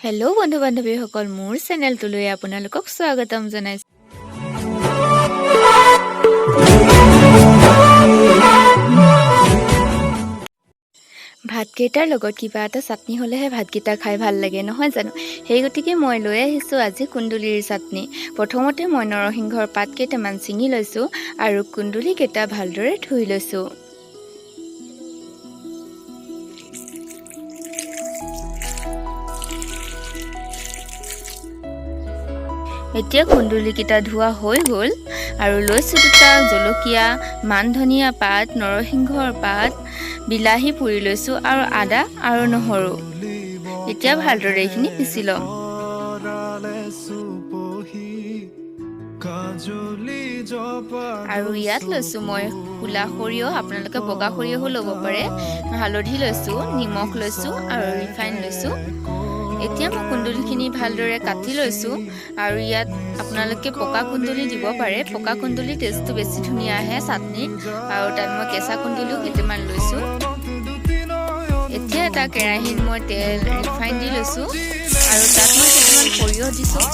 Hello' বন্ধু বান্ধৱীসকল মোৰ চেনেলটোলৈ আপোনালোকক স্বাগতম জনাইছো। ভাতকেইটাৰ লগত কিবা এটা চাটনি হ'লেহে ভাতকেইটা খাই ভাল লাগে নহয় জানো? সেই গতিকে মই লৈ আহিছোঁ আজি কুন্দুলিৰ চাটনি। প্ৰথমতে মই নৰসিংহৰ পাত কেইটামান ছিঙি লৈছোঁ আৰু কুন্দুলিকেইটা ভালদৰে ধুই লৈছোঁ। এতিয়া কুন্দুলিকেইটা ধোৱা হৈ গ'ল আৰু লৈছোঁ দুটা জলকীয়া, মান ধনিয়া পাত, নৰসিংহৰ পাত, বিলাহী পুৰি লৈছোঁ আৰু আদা আৰু নহৰু। এতিয়া ভালদৰে এইখিনি পিচি ল'ম। আৰু ইয়াত লৈছোঁ মই ক'লা সৰিয়হ, আপোনালোকে বগা সৰিয়হো ল'ব পাৰে। হালধি লৈছোঁ, নিমখ লৈছোঁ আৰু ৰিফাইন লৈছোঁ। এতিয়া মই কুন্দুলিখিনি ভালদৰে কাটি লৈছোঁ আৰু ইয়াত আপোনালোকে পকা কুন্দুলি দিব পাৰে। পকা কুন্দুলি টেষ্টটো বেছি ধুনীয়া আহে চাটনিত। আৰু তাত মই কেঁচা কুন্দুলিও কেইটামান লৈছোঁ। এতিয়া এটা কেৰাহীত মই তেল ৰিফাইন দি লৈছোঁ আৰু তাত মই কেইটামান সৰিয়হ দিছোঁ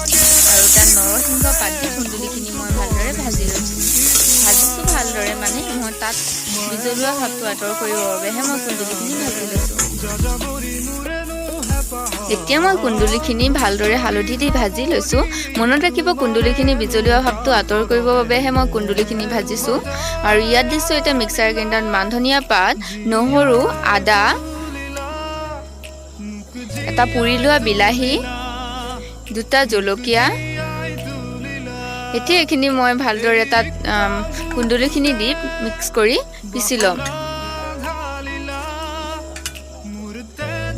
আৰু তাত নৰসিংহ পাত দি কুন্দুলিখিনি মই ভালদৰে ভাজিছোঁ ভালদৰে, মানে মই তাত বিজলুৱা ভাৱটো আঁতৰ কৰিবৰ বাবেহে মই কুন্দুলিখিনি ভাজি লৈছোঁ। এতিয়া মই কুন্দুলিখিনি ভালদৰে হালধি দি ভাজি লৈছোঁ। মনত ৰাখিব কুন্দুলিখিনি বিজলুৱা ভাৱটো আঁতৰ কৰিবৰ বাবেহে মই কুন্দুলিখিনি ভাজিছোঁ। আৰু ইয়াত দিছোঁ এতিয়া মিক্সাৰ গ্ৰাইণ্ডাৰত মান ধনিয়া পাত, নহৰু, আদা, এটা পুৰি লোৱা বিলাহী, দুটা জলকীয়া। এতিয়া এইখিনি মই ভালদৰে তাত কুন্দুলিখিনি দি মিক্স কৰি পিচি ল'ম।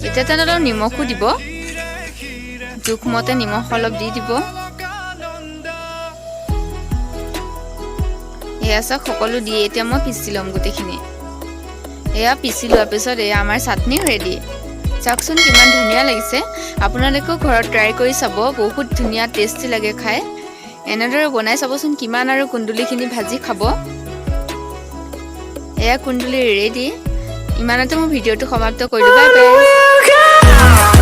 এতিয়া তাত অলপ নিমখো দিব, জোখমতে নিমখ অলপ দি দিব। এয়া চাওক সকলো দি এতিয়া মই পিচি ল'ম গোটেইখিনি। এয়া পিচি লোৱাৰ পিছত এয়া আমাৰ চাটনি ৰেডি। চাওকচোন কিমান ধুনীয়া লাগিছে। আপোনালোকেও ঘৰত ট্ৰাই কৰি চাব, বহুত ধুনীয়া টেষ্টি লাগে খাই। এনেদৰে বনাই চাবচোন, কিমান আৰু কুন্দুলিখিনি ভাজি খাব। এয়া কুন্দুলি ৰেডি। ইমানতে মই ভিডিঅ'টো সমাপ্ত কৰিলোঁ। Bye bye.